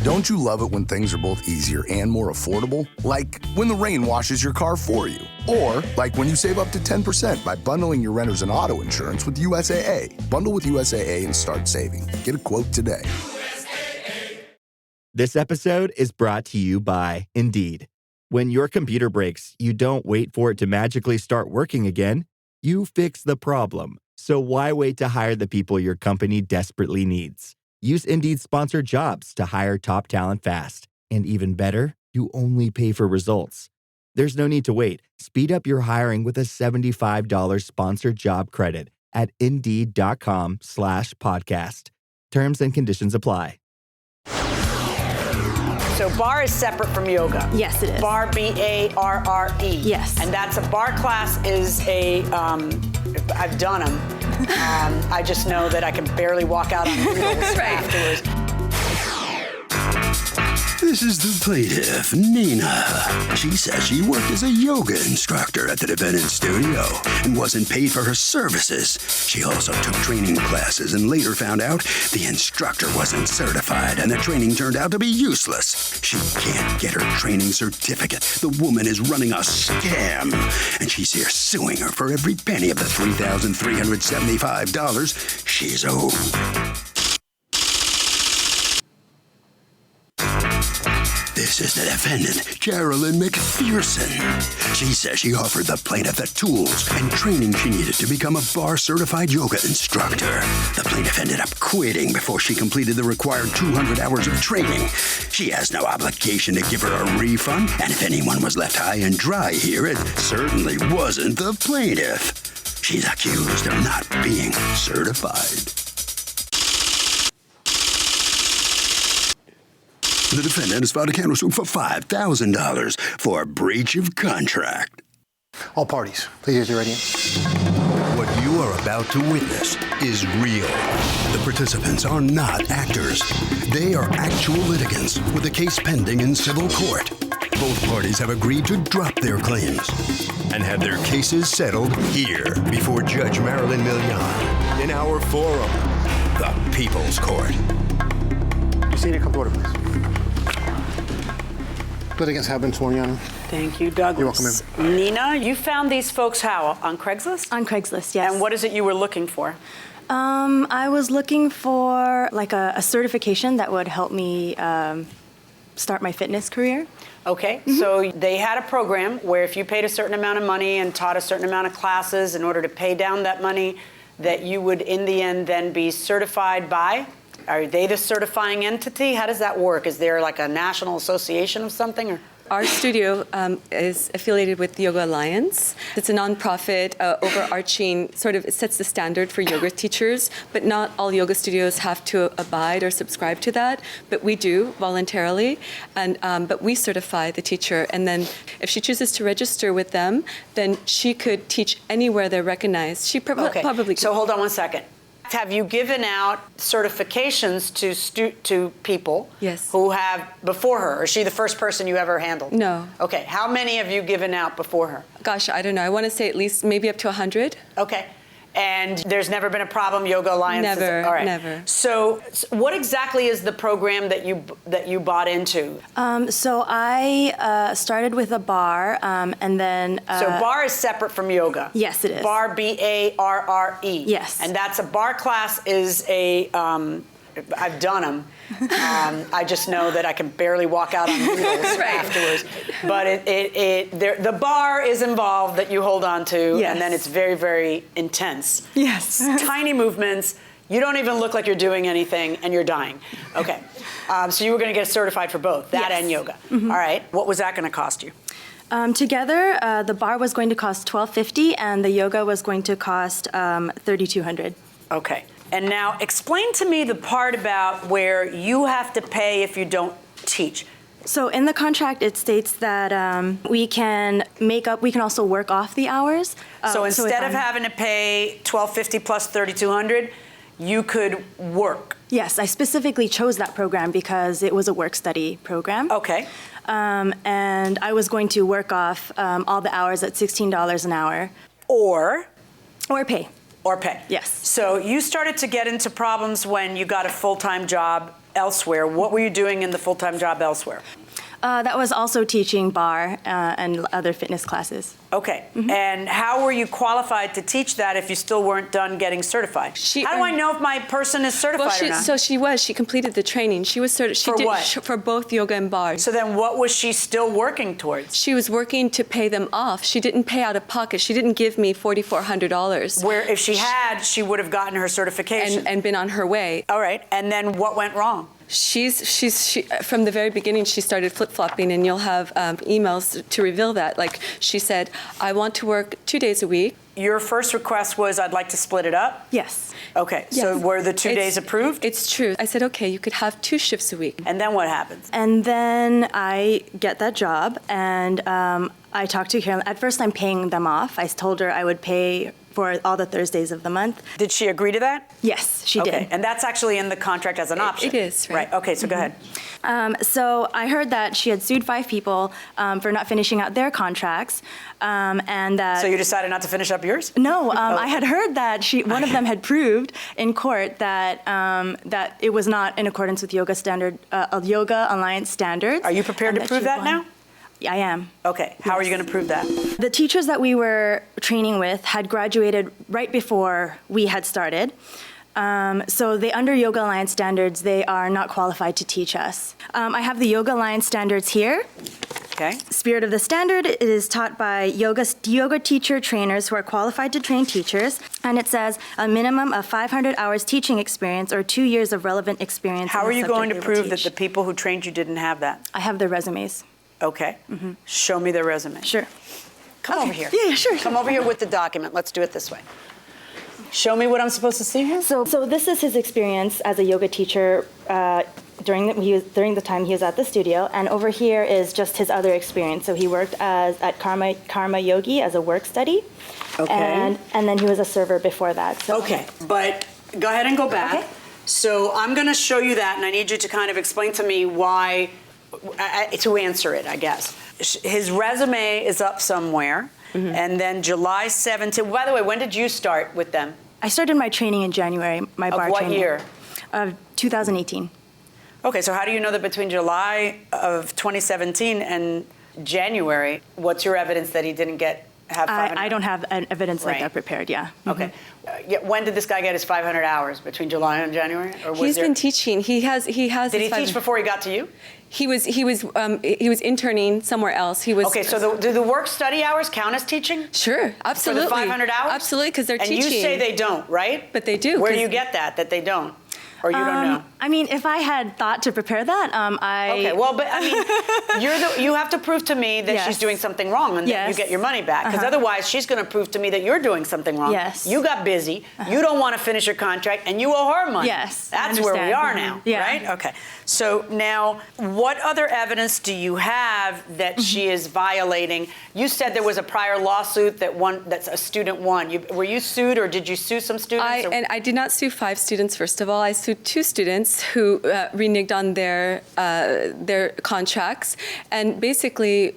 Don't you love it when things are both easier and more affordable? Like when the rain washes your car for you. Or like when you save up to 10% by bundling your renters and auto insurance with USAA. Bundle with USAA and start saving. Get a quote today. This episode is brought to you by Indeed. When your computer breaks, you don't wait for it to magically start working again. You fix the problem. So why wait to hire the people your company desperately needs? Use Indeed's sponsored jobs to hire top talent fast. And even better, you only pay for results. There's no need to wait. Speed up your hiring with a $75 sponsored job credit at Indeed.com/podcast. Terms and conditions apply. So bar is separate from yoga. Yes, it is. Bar, B-A-R-R-E. Yes. And that's a bar class is a, I've done them. I just know that I can barely walk out on noodles afterwards. This is the plaintiff, Nina. She says she worked as a yoga instructor at the defendant's studio and wasn't paid for her services. She also took training classes and later found out the instructor wasn't certified and the training turned out to be useless. She can't get her training certificate. The woman is running a scam, and she's here suing her for every penny of the $3,375 she's owed. This is the defendant, Carolyn McPherson. She says she offered the plaintiff the tools and training she needed to become a bar-certified yoga instructor. The plaintiff ended up quitting before she completed the required 200 hours of training. She has no obligation to give her a refund, and if anyone was left high and dry here, it certainly wasn't the plaintiff. She's accused of not being certified. The defendant has filed a countersuit for $5,000 for breach of contract. All parties, please use your radio. What you are about to witness is real. The participants are not actors. They are actual litigants with a case pending in civil court. Both parties have agreed to drop their claims and have their cases settled here before Judge Marilyn Milian in our forum, the People's Court. You see to come to order, please. Litigants have been sworn in. Thank you, Douglas. You're welcome in. Nina, you found these folks how? On Craigslist? On Craigslist, yes. And what is it you were looking for? I was looking for like a certification that would help me start my fitness career. Okay, so they had a program where if you paid a certain amount of money and taught a certain amount of classes in order to pay down that money, that you would in the end then be certified by? Are they the certifying entity? How does that work? Is there like a national association of something? Or? Our studio is affiliated with Yoga Alliance. It's a nonprofit, overarching, sort of sets the standard for yoga teachers, but not all yoga studios have to abide or subscribe to that, but we do voluntarily, and but we certify the teacher, and then if she chooses to register with them, then she could teach anywhere they're recognized. She probably could. So hold on one second. Have you given out certifications to people Yes. who have before her? Or is she the first person you ever handled? No. Okay. How many have you given out before her? Gosh, I don't know. I want to say at least maybe up to 100. Okay. And there's never been a problem, Yoga Alliance? Never, all right. never. So what exactly is the program that you bought into? So I started with a bar, and then... So bar is separate from yoga? Yes, it is. Bar, B-A-R-R-E. Yes. And that's a bar class is a... I've done them. I just know that I can barely walk out on noodles afterwards. But the bar is involved that you hold on to, yes. and then it's very, very intense. Yes. Tiny movements. You don't even look like you're doing anything, and you're dying. Okay. So you were going to get certified for both, that yes. and yoga. Mm-hmm. All right. What was that going to cost you? Together, the bar was going to cost $1,250, and the yoga was going to cost $3,200. Okay. And now explain to me the part about where you have to pay if you don't teach. So in the contract, it states that we can also work off the hours. So instead of having to pay $1,250 plus $3,200, you could work. Yes, I specifically chose that program because it was a work study program. Okay. And I was going to work off all the hours at $16 an hour. Or pay. Or pay. Yes. So you started to get into problems when you got a full-time job elsewhere. What were you doing in the full-time job elsewhere? That was also teaching bar and other fitness classes. Okay. And how were you qualified to teach that if you still weren't done getting certified? How do I know if my person is certified or not? So she completed the training. She was certified. For what? For both yoga and bar. So then what was she still working towards? She was working to pay them off. She didn't pay out of pocket. She didn't give me $4,400. Where if she had, she would have gotten her certification. And been on her way. All right. And then what went wrong? She from the very beginning, she started flip-flopping, and you'll have emails to reveal that. Like, she said, I want to work 2 days a week. Your first request was, I'd like to split it up? Yes. Okay, Yes. so were the 2 days approved? It's true. I said, okay, you could have 2 shifts a week. And then what happens? And then I get that job, and I talked to Carolyn. At first, I'm paying them off. I told her I would pay for all the Thursdays of the month. Did she agree to that? Yes, she Okay, did. and that's actually in the contract as an option? It is, right. Okay, so go ahead. So I heard that she had sued 5 people for not finishing out their contracts, and that. So you decided not to finish up yours? No, I had heard that one of them had proved in court that that it was not in accordance with Yoga Alliance standards. Are you prepared and to prove she that won. now? I am. Okay, how are you going to prove that? The teachers that we were training with had graduated right before we had started. So under Yoga Alliance standards, they are not qualified to teach us. I have the Yoga Alliance standards here. Okay. Spirit of the standard, it is taught by yoga teacher trainers who are qualified to train teachers. And it says a minimum of 500 hours teaching experience or 2 years of relevant experience. How in are the you subject going to they will prove that teach. the people who trained you didn't have that? I have their resumes. Okay. Show me their resume. Sure. Come over here. Yeah, sure. Come over here with the document. Let's do it this way. Show me what I'm supposed to see here. So this is his experience as a yoga teacher during the time he was at the studio, and over here is just his other experience. So he worked at Karma Yogi as a work study, Okay. and then he was a server before that. So. Okay, but go ahead and go back. Okay. So I'm going to show you that, and I need you to kind of explain to me why, to answer it, I guess. His resume is up somewhere, and then July 17th. By the way, when did you start with them? I started my training in January, my bar Of what training. year? Of 2018. Okay, so how do you know that between July of 2017 and January, what's your evidence that he didn't have 500? I don't have evidence like Right. that prepared, yeah. Okay. When did this guy get his 500 hours? Between July and January? Or was He's there... been teaching. He has. Did his he teach before he got to you? He was interning somewhere else. He was. Okay, so do the work study hours count as teaching? Sure, absolutely. For the 500 hours? Absolutely, because they're and teaching. And you say they don't, right? But they do. Where do you get that they don't? Or you don't know? I mean, if I had thought to prepare that, Okay, well, but I mean, you have to prove to me that Yes. she's doing something wrong and that you Yes. get your money back. Because otherwise, she's going to prove to me that you're doing something wrong. Yes. You got busy. You don't want to finish your contract, and you owe her money. Yes, I That's where we understand. are now, Yeah. right? Okay. So now, what other evidence do you have that she is violating? You said there was a prior lawsuit that a student won. Were you sued, or did you sue some students? or- And I did not sue 5 students. First of all, I sued 2 students who reneged on their contracts, and basically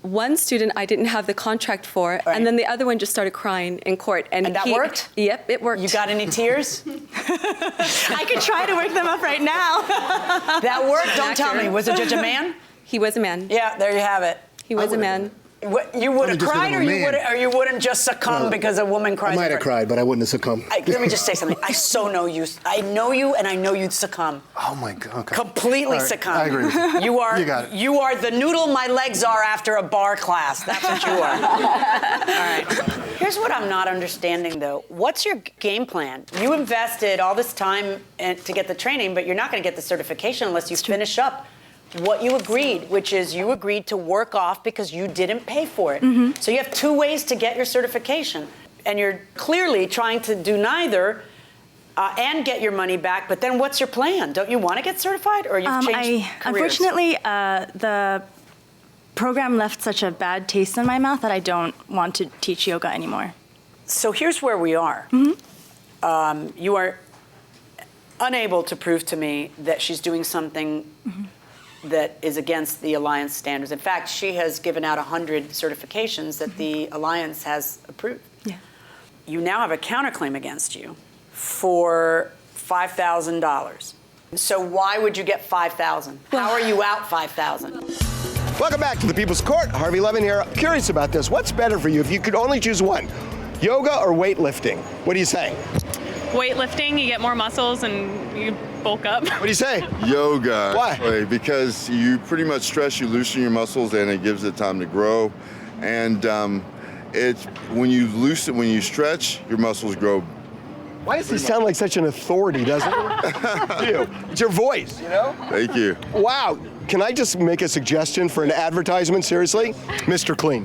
one student I didn't have the contract for, Right. and then the other one just started crying in court. And that worked? Yep, it worked. You got any tears? I could try to work them up right now. That worked? Don't tell me. Was the judge a man? He was a man. Yeah, there you have it. He was a man. You would have just cried, been a or you wouldn't just succumb No. because a woman cries? I might have in front- cried, but I wouldn't have succumbed. Let me just say something. I so know you. I know you, and I know you'd succumb. Oh my God. Okay. Completely All right, succumb. I agree with you. You are. You got it. You are the noodle my legs are after a bar class. That's what you are. All right. Here's what I'm not understanding, though. What's your game plan? You invested all this time to get the training, but you're not going to get the certification unless you finish up what you agreed, which is you agreed to work off because you didn't pay for it. So you have 2 ways to get your certification, and you're clearly trying to do neither and get your money back. But then what's your plan? Don't you want to get certified, or you've changed careers? Unfortunately, the program left such a bad taste in my mouth that I don't want to teach yoga anymore. So here's where we are. You are unable to prove to me that she's doing something that is against the Alliance standards. In fact, she has given out 100 certifications that the Alliance has approved. Yeah. You now have a counterclaim against you for $5,000. So why would you get 5,000? How are you out 5,000? Welcome back to the People's Court. Harvey Levin here. I'm curious about this. What's better for you if you could only choose one? Yoga or weightlifting? What do you say? Weightlifting, you get more muscles and you bulk up. What do you say? Yoga. Why? Because you pretty much stress, you loosen your muscles, and it gives it time to grow. And it's when you stretch, your muscles grow. Why does he sound like such an authority, doesn't he? You. It's your voice, you know? Thank you. Wow. Can I just make a suggestion for an advertisement, seriously? Mr. Clean.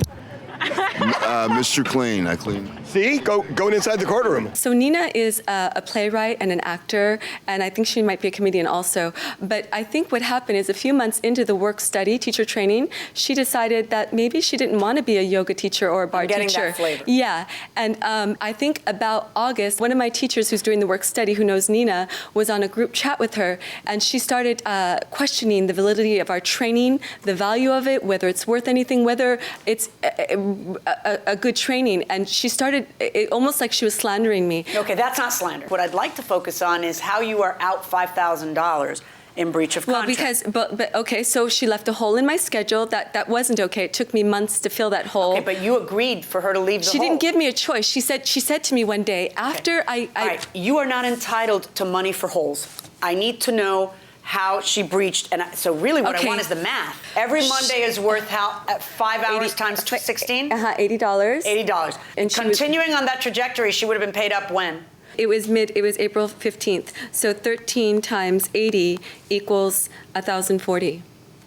Mr. Clean, I clean. See? Going inside the courtroom. So Nina is a playwright and an actor, and I think she might be a comedian also. But I think what happened is a few months into the work-study teacher training, she decided that maybe she didn't want to be a yoga teacher or a bar Getting teacher. that flavor. Yeah, and I think about August, one of my teachers who's doing the work-study, who knows Nina, was on a group chat with her, and she started questioning the validity of our training, the value of it, whether it's worth anything, whether it's a good training. And she started almost like she was slandering me. Okay, that's not slander. What I'd like to focus on is how you are out $5,000 in breach of contract. But okay, so she left a hole in my schedule. That wasn't okay. It took me months to fill that hole. Okay, but you agreed for her to leave the hole. She didn't give me a choice. She said to me one day after All right, you are not entitled to money for holes. I need to know how she breached, and so really what I want is the math. Every Monday is worth how 5 hours times 16? $80. $80. And continuing on that trajectory, she would have been paid up when? It was April 15th. So 13 times 80 equals 1,040.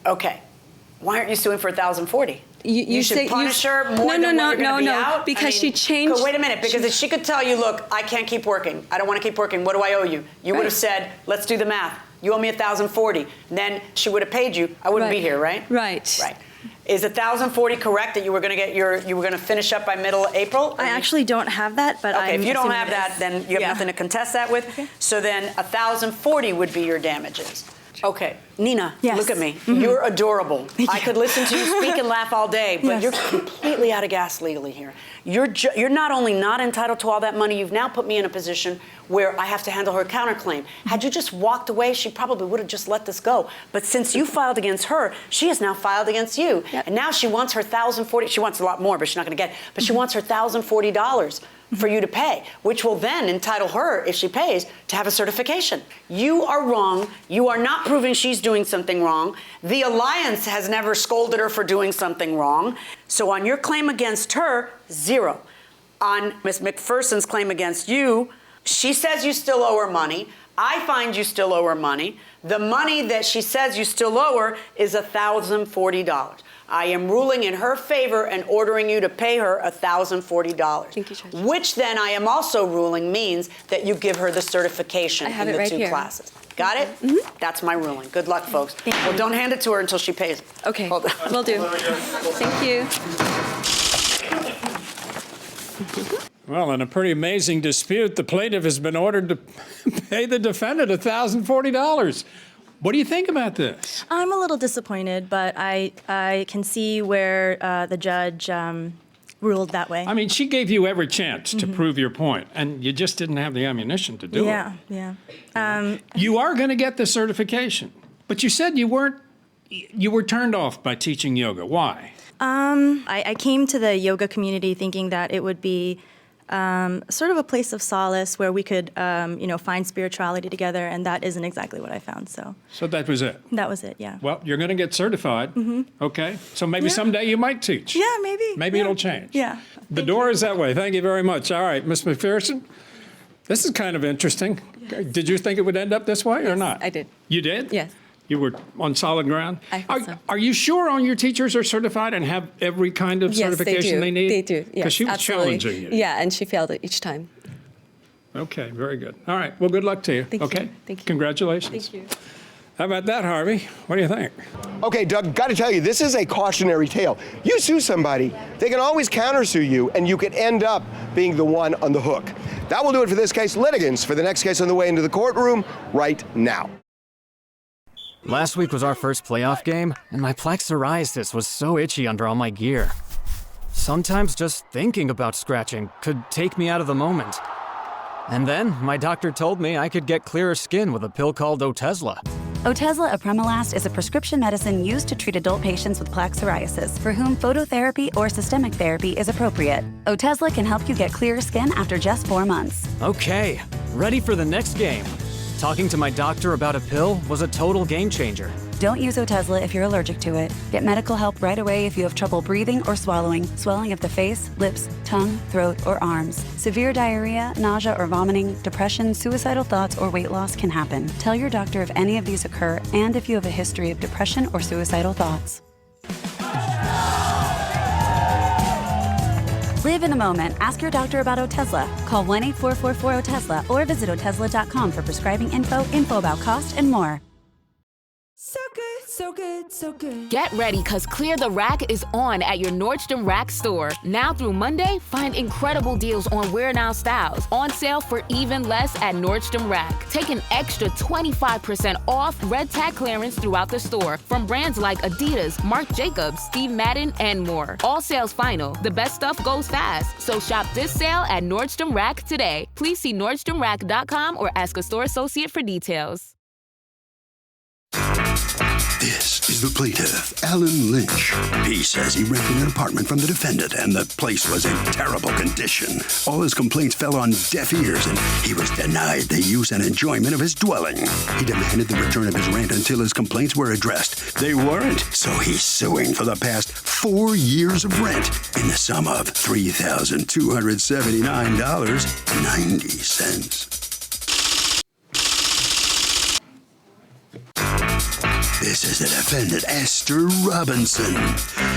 Okay. Why aren't you suing for 1,040? You should punish her more than what you're going to be out? Because she changed. Wait a minute, because if she could tell you, look, I can't keep working. I don't want to keep working. What do I owe you? You would have said, let's do the math. You owe me 1,040. Then she would have paid you. I wouldn't be here, right? Right. Right. Is 1,040 correct that you were going to get you were going to finish up by middle April? I actually don't have that, but okay. If you don't have that, then you have nothing to contest that with. Okay. So then 1,040 would be your damages. Okay, Nina, look at me. Mm-hmm. You're adorable. I could listen to you speak and laugh all day, but you're completely out of gas legally here. You're not only not entitled to all that money, you've now put me in a position where I have to handle her counterclaim. Had you just walked away, she probably would have just let this go. But since you filed against her, she has now filed against you. Yep. And now she wants her $1,040. She wants a lot more, but she's not going to get it. But she wants her $1,040 for you to pay, which will then entitle her, if she pays, to have a certification. You are wrong. You are not proving she's doing something wrong. The Alliance has never scolded her for doing something wrong. So on your claim against her, 0. On Ms. McPherson's claim against you, she says you still owe her money. I find you still owe her money. The money that she says you still owe her is $1,040. I am ruling in her favor and ordering you to pay her $1,040. Thank you, Judge. Which then I am also ruling means that you give her the certification in the two classes. Got it? Mm-hmm. That's my ruling. Good luck, folks. Well, don't hand it to her until she pays it. Okay, will do. Thank you. Well, in a pretty amazing dispute, the plaintiff has been ordered to pay the defendant $1,040. What do you think about this? I'm a little disappointed, but I can see where the judge ruled that way. I mean, she gave you every chance to prove your point, and you just didn't have the ammunition to do it. Yeah. You are going to get the certification, but you said you were turned off by teaching yoga. Why? I came to the yoga community thinking that it would be sort of a place of solace where we could, find spirituality together, and that isn't exactly what I found. So that was it? That was it, yeah. Well, you're going to get certified, okay? So maybe someday you might teach. Yeah, maybe. Maybe it'll change. Yeah. The door is that way. Thank you very much. All right, Ms. McPherson, this is kind of interesting. Yes. Did you think it would end up this way or not? I did. You did? Yes. You were on solid ground? I hope so. Are you sure all your teachers are certified and have every kind of certification they need? They do, yes, Because she was challenging you. Yeah, and she failed it each time. Okay, very good. All right, well, good luck to you. Thank okay? you. Thank you. Congratulations. Thank you. How about that, Harvey? What do you think? Okay, Doug, got to tell you, this is a cautionary tale. You sue somebody, they can always countersue you, and you could end up being the one on the hook. That will do it for this case. Litigants for the next case on the way into the courtroom right now. Last week was our first playoff game, and my plex psoriasis was so itchy under all my gear. Sometimes just thinking about scratching could take me out of the moment. And then my doctor told me I could get clearer skin with a pill called Otezla. Otezla apremilast is a prescription medicine used to treat adult patients with plaque psoriasis for whom phototherapy or systemic therapy is appropriate. Otezla can help you get clearer skin after just 4 months. Okay, ready for the next game. Talking to my doctor about a pill was a total game changer. Don't use Otezla if you're allergic to it. Get medical help right away if you have trouble breathing or swallowing, swelling of the face, lips, tongue, throat, or arms. Severe diarrhea, nausea or vomiting, depression, suicidal thoughts, or weight loss can happen. Tell your doctor if any of these occur and if you have a history of depression or suicidal thoughts. Live in the moment. Ask your doctor about Otezla. Call 1-844-4-OTEZLA or visit Otezla.com for prescribing info about cost, and more. So good, so good, so good. Get ready, cause Clear the Rack is on at your Nordstrom Rack store. Now through Monday, find incredible deals on wear now styles. On sale for even less at Nordstrom Rack. Take an extra 25% off red tag clearance throughout the store from brands like Adidas, Marc Jacobs, Steve Madden, and more. All sales final. The best stuff goes fast. So shop this sale at Nordstrom Rack today. Please see NordstromRack.com or ask a store associate for details. This is the plaintiff, Alan Lynch. He says he rented an apartment from the defendant and the place was in terrible condition. All his complaints fell on deaf ears and he was denied the use and enjoyment of his dwelling. He demanded the return of his rent until his complaints were addressed. They weren't, so he's suing for the past 4 years of rent in the sum of $3,279.90. This is the defendant, Esther Robinson.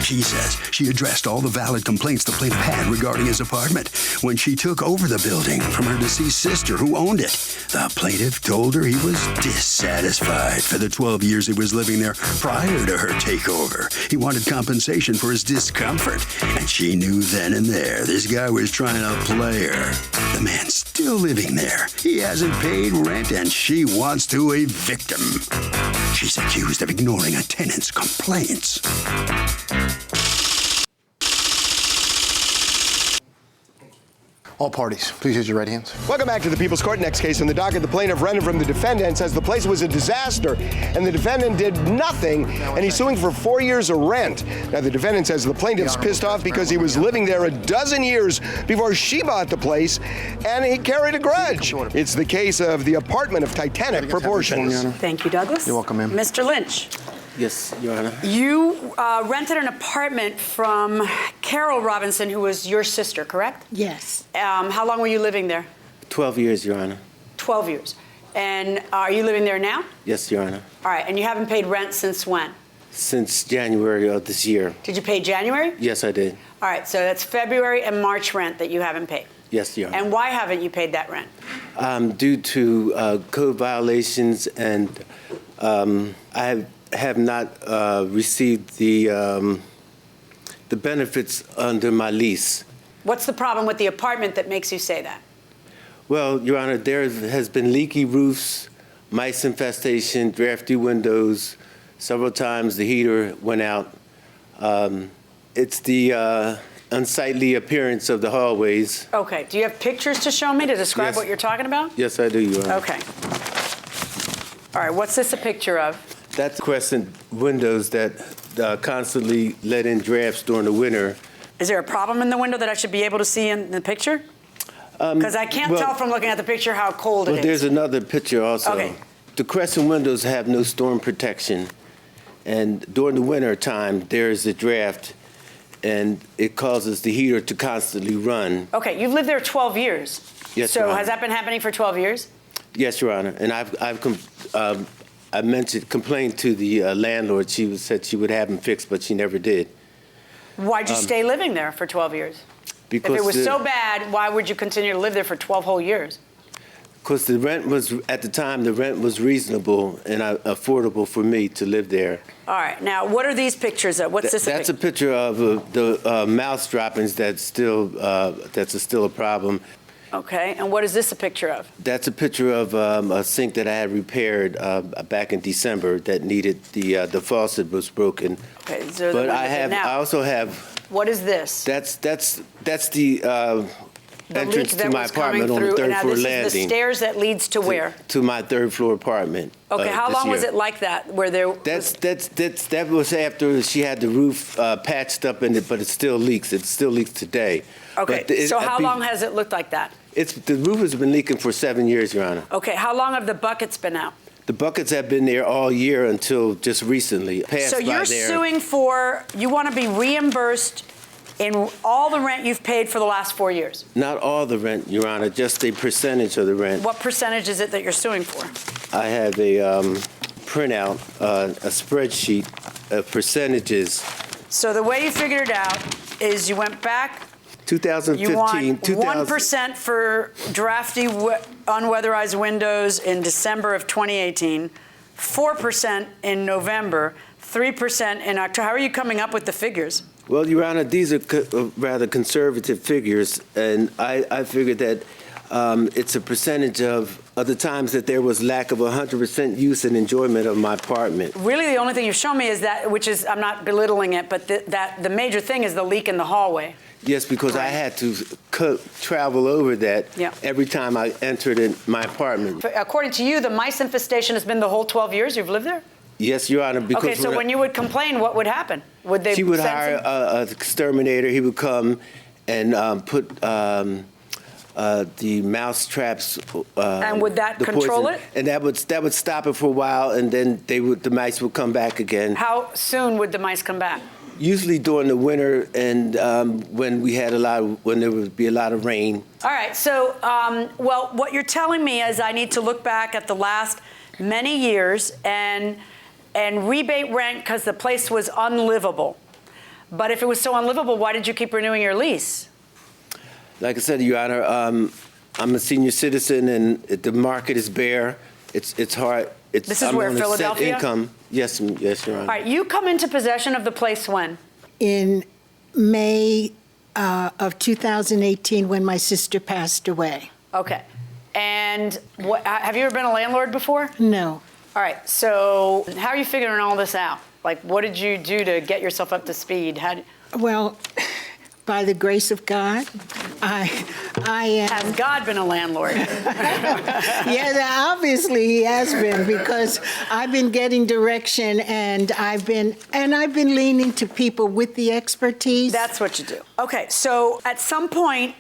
She says she addressed all the valid complaints the plaintiff had regarding his apartment when she took over the building from her deceased sister who owned it. The plaintiff told her he was dissatisfied for the 12 years he was living there prior to her takeover. He wanted compensation for his discomfort, and she knew then and there this guy was trying to play her. The man's still living there. He hasn't paid rent, and she wants to evict him. She's accused of ignoring a tenant's complaints. All parties, please use your right hands. Welcome back to the People's Court. Next case on the docket, the plaintiff rented from the defendant, says the place was a disaster and the defendant did nothing, and he's suing for 4 years of rent. Now, the defendant says the plaintiff's pissed off because he was living there a dozen years before she bought the place, and he carried a grudge. It's the case of the apartment of titanic proportions. Thank you, Douglas. You're welcome, ma'am. Mr. Lynch. Yes, Your Honor. You rented an apartment from Carol Robinson, who was your sister, correct? Yes. How long were you living there? 12 years, Your Honor. 12 years. And are you living there now? Yes, Your Honor. All right, and you haven't paid rent since when? Since January of this year. Did you pay January? Yes, I did. All right, so that's February and March rent that you haven't paid. Yes, Your Honor. And why haven't you paid that rent? Due to code violations, and I have not received the benefits under my lease. What's the problem with the apartment that makes you say that? Well, Your Honor, there has been leaky roofs, mice infestation, drafty windows. Several times the heater went out. It's the unsightly appearance of the hallways. Okay, do you have pictures to show me to describe Yes. what you're talking about? Yes, I do, Your Honor. Okay. All right, what's this a picture of? That's crescent windows that constantly let in drafts during the winter. Is there a problem in the window that I should be able to see in the picture? Because I can't tell from looking at the picture how cold it is. There's another picture also. Okay. The crescent windows have no storm protection. And during the winter time, there is a draft, and it causes the heater to constantly run. Okay, you've lived there 12 years. Yes, Your So Honor. has that been happening for 12 years? Yes, Your Honor. And I complained to the landlord. She said she would have them fixed, but she never did. Why'd you stay living there for 12 years? Because if it was so bad, why would you continue to live there for 12 whole years? Because the rent was, at the time, the rent was reasonable and affordable for me to live there. All right, now what are these pictures of? What's this? That's a picture of the mouse droppings that's still a problem. Okay, and what is this a picture of? That's a picture of a sink that I had repaired back in December that needed the faucet was broken. Okay, but I also have. What is this? That's the entrance to that my was coming apartment on the through. third Now, floor this landing. is the stairs that leads to where? To my third floor apartment. Okay, how this long was year. it like that, where there was... That was after she had the roof patched up in it, but it still leaks. It still leaks today. Okay, so how long has it looked like that? The roof has been leaking for 7 years, Your Honor. Okay, how long have the buckets been out? The buckets have been there all year until just recently. So you're suing for, you want to be reimbursed in all the rent you've paid for the last 4 years? Not all the rent, Your Honor, just a percentage of the rent. What percentage is it that you're suing for? I have a printout, a spreadsheet of percentages. So the way you figured it out is you went back, 2015, you want 1% for drafty, unweatherized windows in December of 2018, 4% in November, 3% in October. How are you coming up with the figures? Well, Your Honor, these are rather conservative figures, and I figured that it's a percentage of the times that there was lack of 100% use and enjoyment of my apartment. Really, the only thing you've shown me is that, which is, I'm not belittling it, but the major thing is the leak in the hallway. Yes, because I had to travel over that every time I entered in my apartment. According to you, the mice infestation has been the whole 12 years you've lived there? Yes, Your Honor. Because okay, so when you would complain, what would happen? Would they? She would hire an exterminator. He would come and put the mouse traps. And would that control it? And that would stop it for a while, and then the mice would come back again. How soon would the mice come back? Usually during the winter, and when there would be a lot of rain. All right. So, well, what you're telling me is I need to look back at the last many years and rebate rent because the place was unlivable. But if it was so unlivable, why did you keep renewing your lease? Like I said, Your Honor, I'm a senior citizen, and the market is bare. It's hard. This is I'm where, on Philadelphia? A set income. Yes, Your Honor. All right, you come into possession of the place when? In May of 2018, when my sister passed away. Okay. And have you ever been a landlord before? No. All right, so how are you figuring all this out? Like, what did you do to get yourself up to speed? Well, by the grace of God, I am. Has God been a landlord? Yeah, obviously he has been, because I've been getting direction, and I've been leaning to people with the expertise. That's what you do. Okay, so at some point,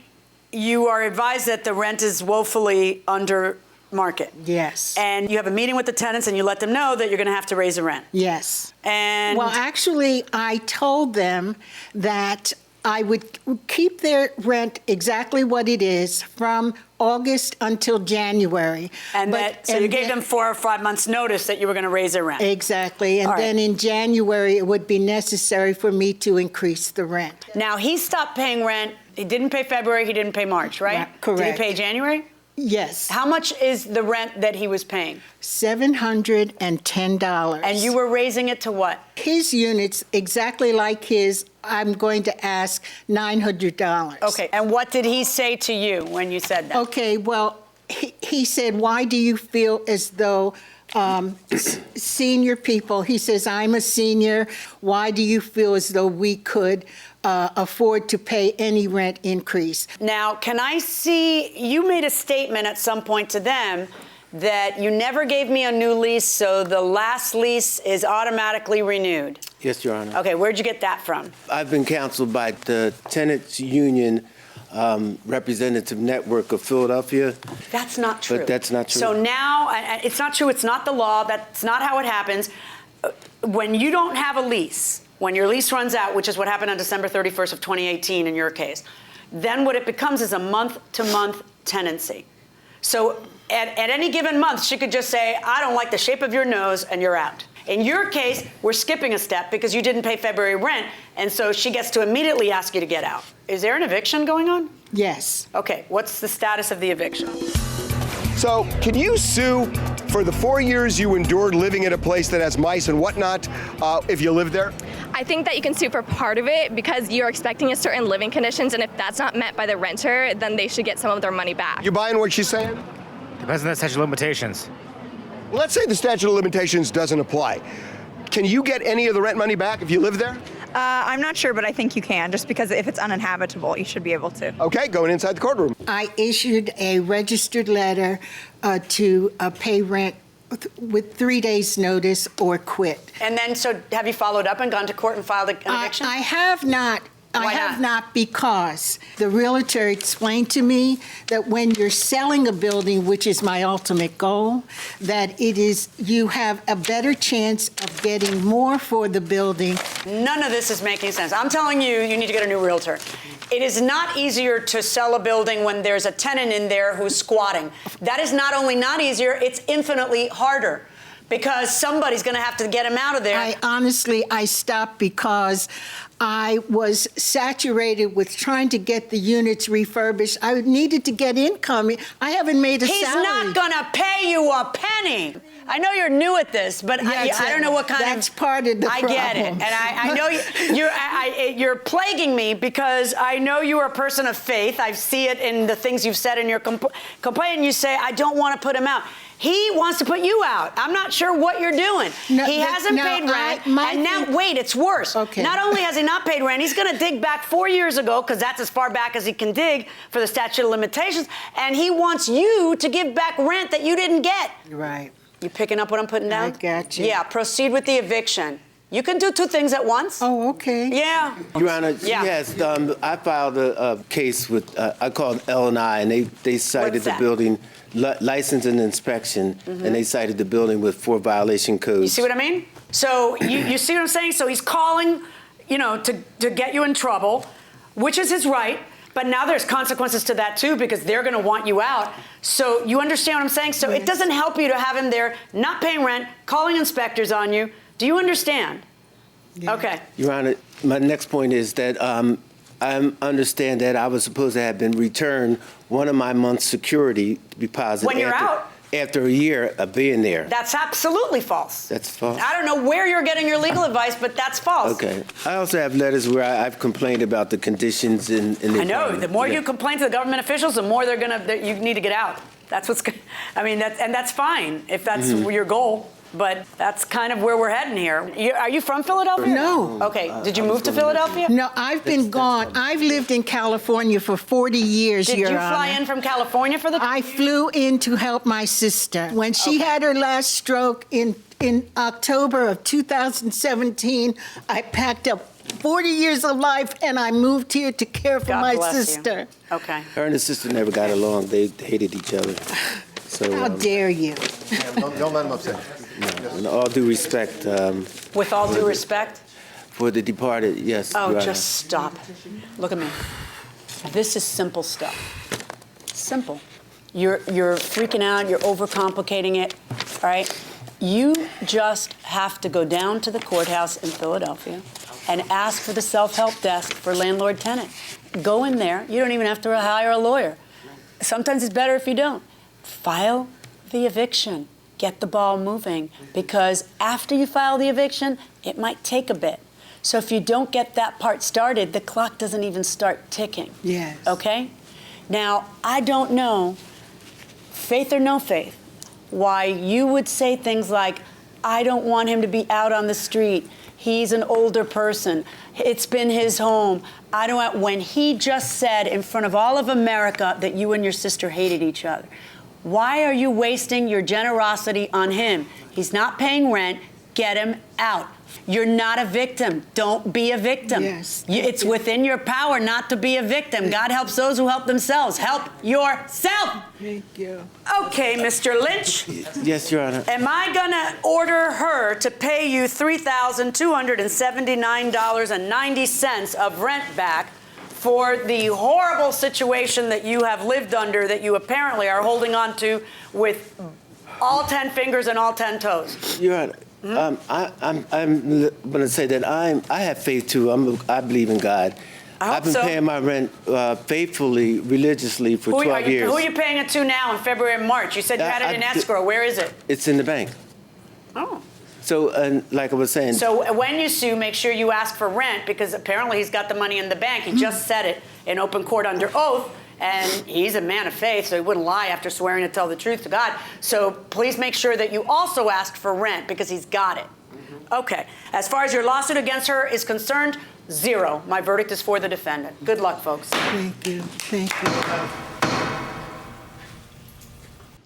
you are advised that the rent is woefully under market. Yes. And you have a meeting with the tenants and you let them know that you're going to have to raise the rent. Yes. And well, actually, I told them that I would keep their rent exactly what it is from August until January. And you gave them 4 or 5 months notice that you were going to raise their rent. Exactly. And then in January, it would be necessary for me to increase the rent. Now, he stopped paying rent. He didn't pay February. He didn't pay March, right? Yeah, correct. Did he pay January? Yes. How much is the rent that he was paying? $710. And you were raising it to what? His units, exactly like his, I'm going to ask $900. Okay. And what did he say to you when you said that? Okay, well, he said, why do you feel as though senior people, he says, I'm a senior, why do you feel as though we could afford to pay any rent increase? Now, can I see, you made a statement at some point to them that you never gave me a new lease, so the last lease is automatically renewed. Yes, Your Honor. Okay, where'd you get that from? I've been counseled by the Tenants Union Representative Network of Philadelphia. That's not true. But that's not true. So now, it's not true, it's not the law, that's not how it happens. When you don't have a lease, when your lease runs out, which is what happened on December 31st of 2018 in your case, then what it becomes is a month-to-month tenancy. So at any given month, she could just say, I don't like the shape of your nose, and you're out. In your case, we're skipping a step because you didn't pay February rent, and so she gets to immediately ask you to get out. Is there an eviction going on? Yes. Okay, what's the status of the eviction? So, can you sue for the 4 years you endured living in a place that has mice and whatnot if you live there? I think that you can sue for part of it because you're expecting a certain living conditions, and if that's not met by the renter, then they should get some of their money back. You buying what she's saying? Depends on the statute of limitations. Well, let's say the statute of limitations doesn't apply. Can you get any of the rent money back if you live there? I'm not sure, but I think you can, just because if it's uninhabitable, you should be able to. Okay, going inside the courtroom. I issued a registered letter to pay rent with 3 days' notice or quit. And then, so have you followed up and gone to court and filed an eviction? I have not. Why I have not? not, because the realtor explained to me that when you're selling a building, which is my ultimate goal, that you have a better chance of getting more for the building. None of this is making sense. I'm telling you, you need to get a new realtor. It is not easier to sell a building when there's a tenant in there who's squatting. That is not only not easier, it's infinitely harder, because somebody's going to have to get him out of there. I stopped because I was saturated with trying to get the units refurbished. I needed to get income. I haven't made a salary. He's not going to pay you a penny. I know you're new at this, but I don't know what kind that's part of the I problem. get it, and I know you're plaguing me because I know you are a person of faith. I see it in the things you've said in your complaint. You say, I don't want to put him out. He wants to put you out. I'm not sure what you're doing. He hasn't paid rent, and now, wait, it's worse. Okay. Not only has he not paid rent, he's going to dig back 4 years ago, because that's as far back as he can dig for the statute of limitations, and he wants you to give back rent that you didn't get. Right. You picking up what I'm putting down? I got you. Yeah, proceed with the eviction. You can do two things at once. Oh, okay. Yeah. Your Honor, yes, I filed a case with, I called L&I, and they cited What's the that? building license and inspection, and they cited the building with 4 violation codes. You see what I mean? So you see what I'm saying? So he's calling, to get you in trouble, which is his right. But now there's consequences to that too, because they're going to want you out. So you understand what I'm saying? So it doesn't help you to have him there not paying rent, calling inspectors on you. Do you understand? Yeah. Okay. Your Honor, my next point is that I understand that I was supposed to have been returned one of my month's security deposit when you're out. After a year of being there. That's absolutely false. That's false? I don't know where you're getting your legal advice, but that's false. Okay. I also have letters where I've complained about the conditions in the I know. apartment. The more you complain to the government officials, the more you need to get out. That's what's. That's fine if that's your goal. But that's kind of where we're heading here. Are you from Philadelphia? No. Okay. Did you move to Philadelphia? No, I've been gone. I've lived in California for 40 years, Did Your you Honor. fly in from California for the? I flew in to help my sister. When she had her last stroke in October of 2017, I packed up 40 years of life and I moved here to care for my sister. You. Okay. Her and her sister never got along. They hated each other. So, how dare you? Don't let him upset. In all due respect. With all due respect? For the departed, yes. Oh, just stop. Look at me. This is simple stuff. Simple. You're freaking out. You're overcomplicating it. All right? You just have to go down to the courthouse in Philadelphia and ask for the self-help desk for landlord-tenant. Go in there. You don't even have to hire a lawyer. Sometimes it's better if you don't. File the eviction. Get the ball moving, because after you file the eviction, it might take a bit. So if you don't get that part started, the clock doesn't even start ticking. Yes. Okay? Now, I don't know, faith or no faith, why you would say things like, I don't want him to be out on the street. He's an older person. It's been his home. I don't want, when he just said in front of all of America that you and your sister hated each other. Why are you wasting your generosity on him? He's not paying rent. Get him out. You're not a victim. Don't be a victim. Yes. It's within your power not to be a victim. God helps those who help themselves. Help yourself. Thank you. Okay, Mr. Lynch. Yes, Your Honor. Am I going to order her to pay you $3,279.90 of rent back for the horrible situation that you have lived under, that you apparently are holding on to with all 10 fingers and all 10 toes? Your Honor, I'm going to say that I have faith too. I believe in God. I've been paying my rent faithfully, religiously for 12 years. Who are you paying it to now in February and March? You said you had it in escrow. Where is it? It's in the bank. Oh. So, like I was saying. So when you sue, make sure you ask for rent, because apparently he's got the money in the bank. He just said it in open court under oath, and he's a man of faith, so he wouldn't lie after swearing to tell the truth to God. So please make sure that you also ask for rent, because he's got it. Okay. As far as your lawsuit against her is concerned, 0. My verdict is for the defendant. Good luck, folks. Thank you. Thank you.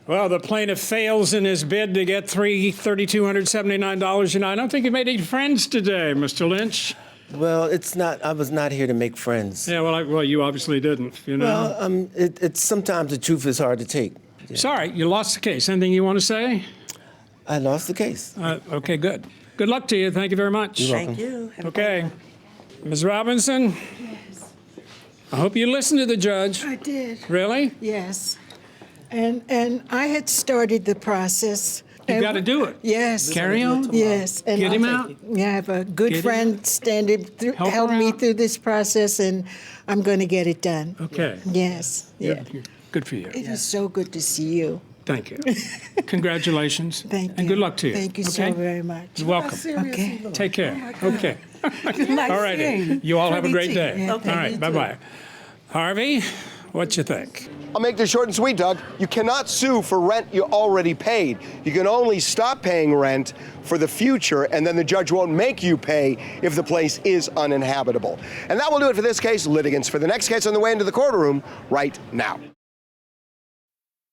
Well, the plaintiff fails in his bid to get $3,279. You know, I don't think you made any friends today, Mr. Lynch. Well, it's not. I was not here to make friends. Yeah, well, you obviously didn't. You know. Well, it's sometimes the truth is hard to take. Yeah. Sorry, you lost the case. Anything you want to say? I lost the case. Okay, good. Good luck to you. Thank you very much. You're welcome. Thank you. Okay, Ms. Robinson. Yes. I hope you listened to the judge. I did. Really? Yes. And I had started the process. You got to do it. Yes. Carry on? Yes. And Get him out? Yeah, I have a good friend standing through, Help helped her me out? through this process, and I'm going to get it done. Okay. Yes. Yeah. Good for you. It is so good to see you. Thank you. Congratulations. Thank you. And good luck to you. Thank you so very much. You're welcome. Okay. Take care. Okay. Nice All righty. seeing You all have a great day. Yeah, All thank right. you Bye-bye. Harvey, what you think? I'll make this short and sweet, Doug. You cannot sue for rent you already paid. You can only stop paying rent for the future, and then the judge won't make you pay if the place is uninhabitable. And that will do it for this case. Litigants for the next case on the way into the courtroom right now.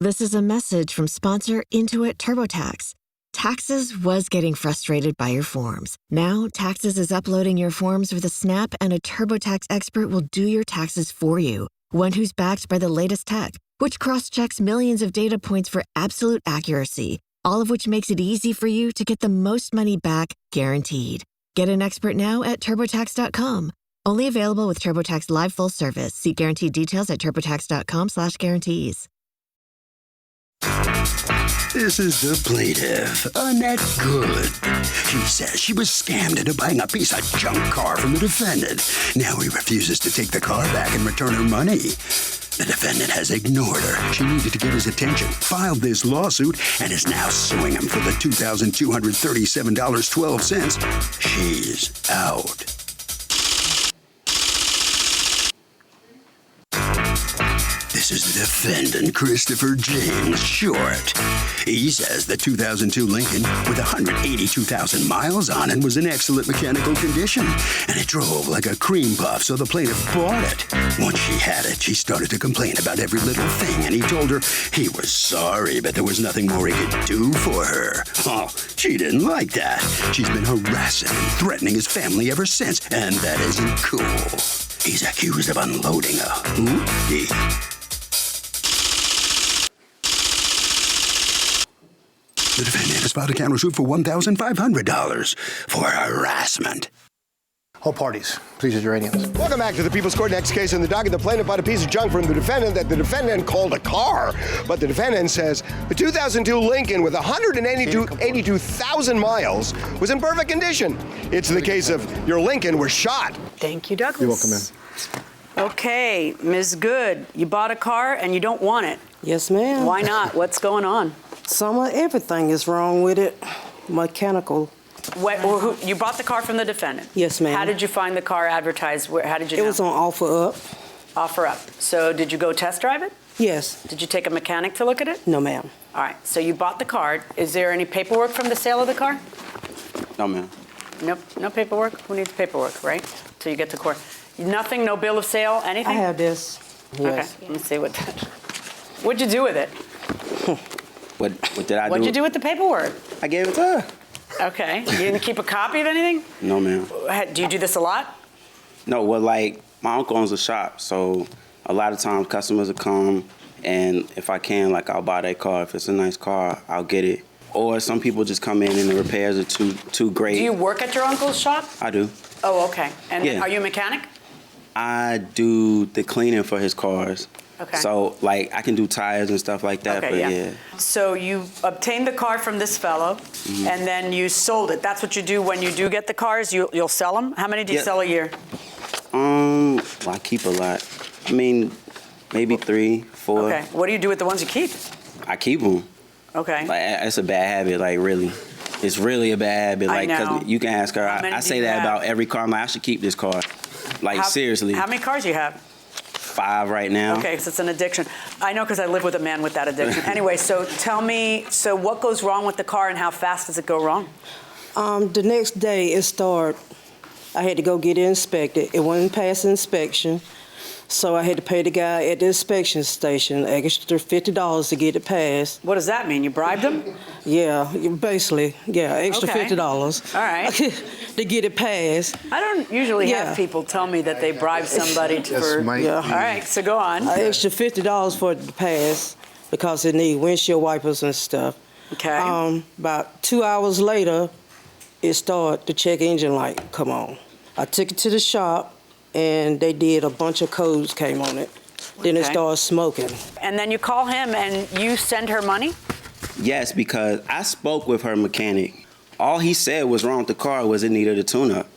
This is a message from sponsor Intuit TurboTax. Taxes was getting frustrated by your forms. Now, Taxes is uploading your forms with a snap, and a TurboTax expert will do your taxes for you. One who's backed by the latest tech, which cross-checks millions of data points for absolute accuracy, all of which makes it easy for you to get the most money back, guaranteed. Get an expert now at TurboTax.com. Only available with TurboTax Live Full Service. See guaranteed details at TurboTax.com/guarantees. This is the plaintiff, Annette Good. She says she was scammed into buying a piece of junk car from the defendant. Now he refuses to take the car back and return her money. The defendant has ignored her. She needed to get his attention, filed this lawsuit, and is now suing him for the $2,237.12. She's out. This is the defendant, Christopher James Short. He says the 2002 Lincoln with 182,000 miles on it was in excellent mechanical condition, and it drove like a cream puff, so the plaintiff bought it. Once she had it, she started to complain about every little thing, and he told her he was sorry, but there was nothing more he could do for her. Oh, she didn't like that. She's been harassing and threatening his family ever since, and that isn't cool. He's accused of unloading a hoopty. The defendant has filed a countersuit for $1,500 for harassment. All parties, please use your radios. Welcome back to the People's Court. Next case in the docket. The plaintiff bought a piece of junk from the defendant that the defendant called a car. But the defendant says the 2002 Lincoln with 182,000 miles was in perfect condition. It's the case of your Lincoln was shot. Thank you, Douglas. You're welcome, ma'am. Okay, Ms. Good, you bought a car and you don't want it. Yes, ma'am. Why not? What's going on? Some of everything is wrong with it. Mechanical. You bought the car from the defendant? Yes, ma'am. How did you find the car advertised? How did you know? It was on OfferUp. OfferUp. So did you go test drive it? Yes. Did you take a mechanic to look at it? No, ma'am. All right, so you bought the car. Is there any paperwork from the sale of the car? No, ma'am. Nope, no paperwork? Who needs paperwork, right? Till you get to court. Nothing, no bill of sale, anything? I have this. Yes. Okay, let me see what that. What'd you do with it? What did I do? What'd you do with the paperwork? I gave it to her. Okay, you didn't keep a copy of anything? No, ma'am. Do you do this a lot? No, well, like, my uncle owns a shop, so a lot of times customers will come, and if I can, like, I'll buy their car. If it's a nice car, I'll get it. Or some people just come in and the repairs are too great. Do you work at your uncle's shop? I do. Oh, okay. And Yeah. are you a mechanic? I do the cleaning for his cars. Okay. So, like, I can do tires and stuff like that, Okay, but yeah. So you obtained the car from this fellow, and then you sold it. That's what you do when you do get the cars. You'll sell them. How many do you Yeah. sell a year? Well, I keep a lot. I mean, maybe 3, 4. Okay. What do you do with the ones you keep? I keep them. Okay. Like, it's a bad habit, like, really. It's really a bad habit. I Like, know. 'cause you can ask her. How many I do say you that have? about every car. I'm like, I should keep this car. Like, seriously. How many cars do you have? 5 right now. Okay, so it's an addiction. I know because I live with a man with that addiction. Anyway, so tell me, so what goes wrong with the car and how fast does it go wrong? The next day it started. I had to go get it inspected. It wasn't past inspection, so I had to pay the guy at the inspection station extra $50 to get it passed. What does that mean? You bribed him? Yeah, basically, yeah, extra Okay. $50. All right. To get it passed. I don't usually Yeah. have people tell me that they bribe somebody for. Yeah. All right, so go on. Extra $50 for it to pass because it need windshield wipers and stuff. Okay. About 2 hours later, it started, the check engine light come on. I took it to the shop, and they did a bunch of codes came on it. Then it Okay. started smoking. And then you call him and you send her money? Yes, because I spoke with her mechanic. All he said was wrong with the car was it needed a tune-up.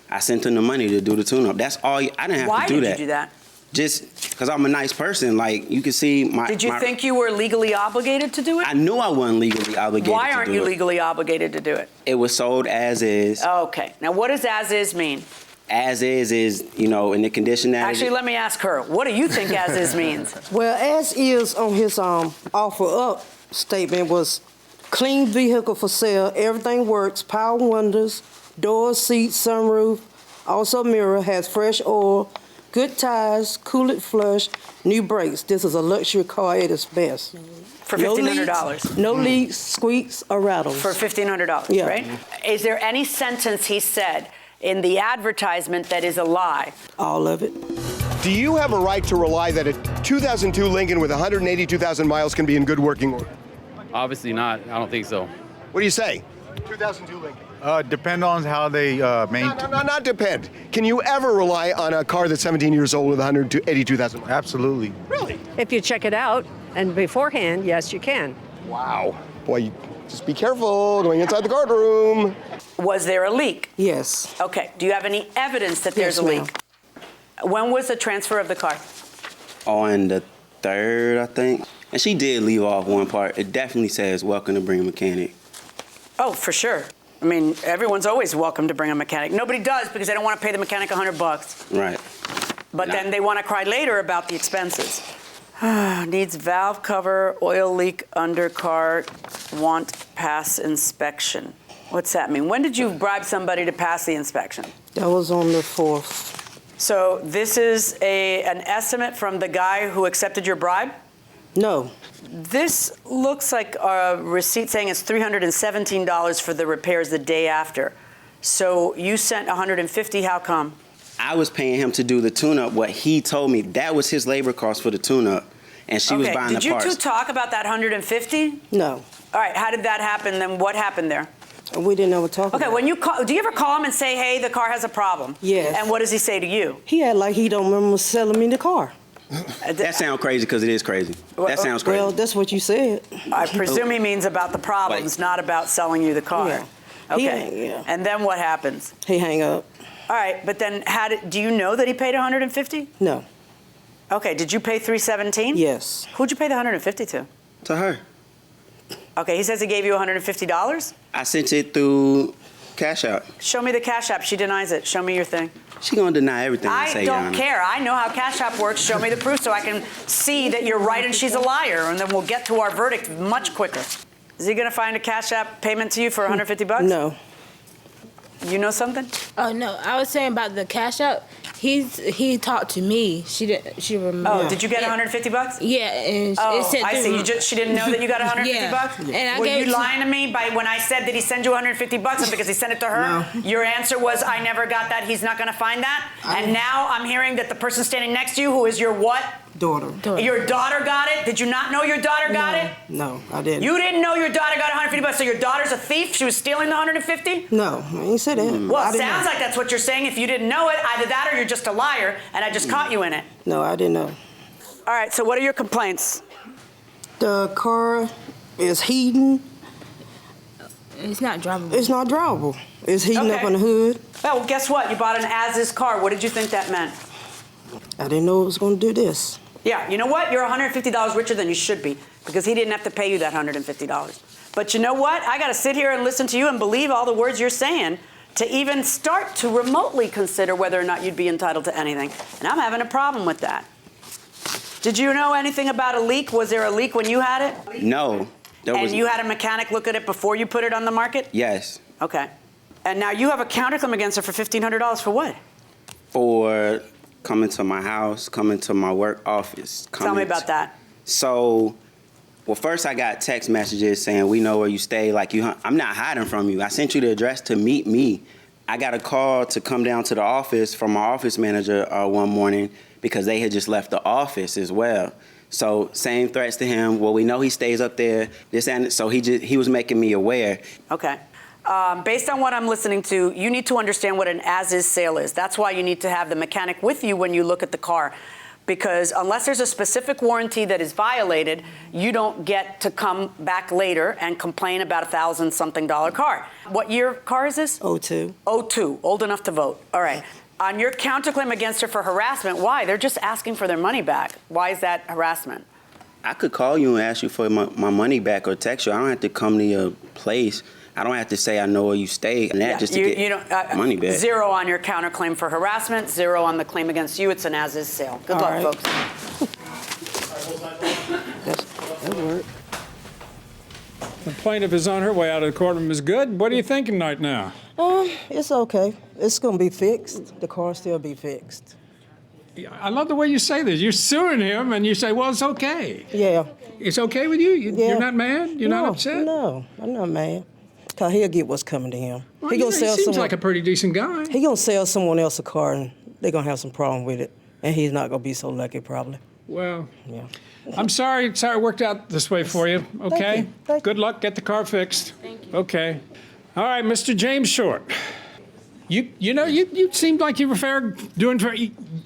I sent him the money to do the tune-up. That's all. I didn't have Why to do did that. you do that? Just because I'm a nice person. Like, you can see my... Did you my- think you were legally obligated to do it? I knew I wasn't legally obligated Why to aren't do you it. legally obligated to do it? It was sold as is. Okay. Now, what does as is mean? As is, you know, in the condition that... Actually, let me ask her. What do you think as is means? Well, as is on his offer up statement was clean vehicle for sale, everything works, power windows, doors, seats, sunroof, also mirror, has fresh oil, good tires, coolant flush, new brakes. This is a luxury car at its best. For No $1,500. leaks, no leaks, squeaks, or rattles. For $1,500, Yeah. right? Is there any sentence he said in the advertisement that is a lie? All of it. Do you have a right to rely that a 2002 Lincoln with 182,000 miles can be in good working order? Obviously not. I don't think so. What do you say? 2002 Lincoln. Depend on how they maintain. Not depend. Can you ever rely on a car that's 17 years old with 182,000 miles? Absolutely. Really? If you check it out and beforehand, yes, you can. Wow. Boy, just be careful going inside the courtroom. Was there a leak? Yes. Okay. Do you have any evidence that there's a Yes, leak? When was the transfer of the car? On the 3rd, I think. And she did leave off one part. It definitely says, welcome to bring a mechanic. Oh, for sure. I mean, everyone's always welcome to bring a mechanic. Nobody does because they don't want to pay the mechanic $100. Right. But then they want to cry later about the expenses. Needs valve cover, oil leak under car, want pass inspection. What's that mean? When did you bribe somebody to pass the inspection? That was on the 4th. So this is an estimate from the guy who accepted your bribe? No. This looks like a receipt saying it's $317 for the repairs the day after. So you sent $150, how come? I was paying him to do the tune-up. What he told me, that was his labor cost for the tune-up. And she was buying the Did you parts. two talk about that $150? No. All right, how did that happen? Then what happened there? We didn't ever talk Okay, about when you call, do you ever call him and say, hey, the car has a problem? Yes. And what does he say to you? He had like he don't remember selling me the car. That sounds crazy because it is crazy. That sounds crazy. Well, that's what you said. I presume he means about the problems, not about selling you the car. Yeah. Okay. Yeah. And then what happens? He hang up. All right, but then do you know that he paid $150? No. Okay, did you pay $317? Yes. Who'd you pay the $150 to? To her. Okay, he says he gave you $150? I sent it through Cash App. Show me the Cash App. She denies it. Show me your thing. She gonna deny everything I I say, don't Your Honor. care. I know how Cash App works. Show me the proof so I can see that you're right and she's a liar, and then we'll get to our verdict much quicker. Is he going to find a Cash App payment to you for $150? No. You know something? Oh no, I was saying about the Cash App. He talked to me. She didn't. She remembered. Oh, did you get $150? Yeah, and Oh, it said I see. through- She didn't know that you got $150? Yeah. And I Were gave you it to- lying to me by when I said that he sent you $150 because he sent it to her? No. Your answer was, I never got that. He's not going to find that. And now I'm hearing that the person standing next to you, who is your what? Daughter. Your daughter got it? Did you not know your daughter got it? No, I didn't. You didn't know your daughter got $150, so your daughter's a thief? She was stealing the $150? No, I ain't said that. Well, I it didn't sounds know. like that's what you're saying. If you didn't know it, either that or you're just a liar, and I just caught you in it. No, I didn't know. All right, so what are your complaints? The car is heating. It's not drivable. It's not drivable. It's heating up Okay. on the hood. Well, guess what? You bought an as-is car. What did you think that meant? I didn't know it was going to do this. Yeah, you know what? You're $150 richer than you should be because he didn't have to pay you that $150. But you know what? I got to sit here and listen to you and believe all the words you're saying to even start to remotely consider whether or not you'd be entitled to anything. And I'm having a problem with that. Did you know anything about a leak? Was there a leak when you had it? No. And you had a mechanic look at it before you put it on the market? Yes. Okay. And now you have a counterclaim against her for $1,500 for what? For coming to my house, coming to my work office. Tell me about that. So, well, first I got text messages saying, we know where you stay. Like, I'm not hiding from you. I sent you the address to meet me. I got a call to come down to the office from my office manager one morning because they had just left the office as well. So same threats to him. Well, we know he stays up there. This and so he was making me aware. Okay. Based on what I'm listening to, you need to understand what an as-is sale is. That's why you need to have the mechanic with you when you look at the car. Because unless there's a specific warranty that is violated, you don't get to come back later and complain about $1,000-something car. What year car is this? 02. 02, old enough to vote. All right. On your counterclaim against her for harassment, why? They're just asking for their money back. Why is that harassment? I could call you and ask you for my money back or text you. I don't have to come to your place. I don't have to say I know where you stay and that just to get money back. 0 on your counterclaim for harassment, 0 on the claim against you. It's an as-is sale. Good luck, folks. That worked. The plaintiff is on her way out of the courtroom is good. What are you thinking right now? It's okay. It's going to be fixed. The car still be fixed. I love the way you say this. You're suing him and you say, well, it's okay. Yeah. It's okay with you? You're not mad? You're not upset? No, I'm not mad. Because he'll get what's coming to him. Well, He seems like a pretty decent guy. He going to sell someone else a car, and they're going to have some problem with it. And he's not going to be so lucky, probably. Well, yeah. I'm sorry it worked out this way for you, okay? Thank you. Good luck. Get the car fixed. Thank you. Okay. All right, Mr. James Short. You seemed like you were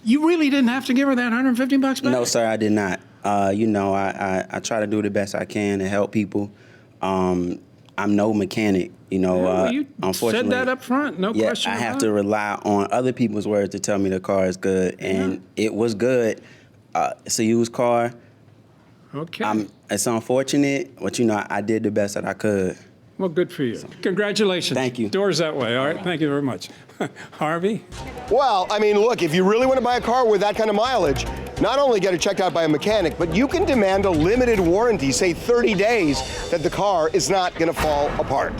you really didn't have to give her that $150 back? No, sir, I did not. I try to do the best I can to help people. I'm no mechanic, you unfortunately. Said that up front, no question I about have to rely on other people's words to tell me the car is good, and it was good. It's a used car. Okay. It's unfortunate, but I did the best that I could. Well, good for you. Congratulations. Thank you. Doors that way, all right? Thank you very much. Harvey? Well, I mean, look, if you really want to buy a car with that kind of mileage, not only get it checked out by a mechanic, but you can demand a limited warranty, say 30 days, that the car is not going to fall apart.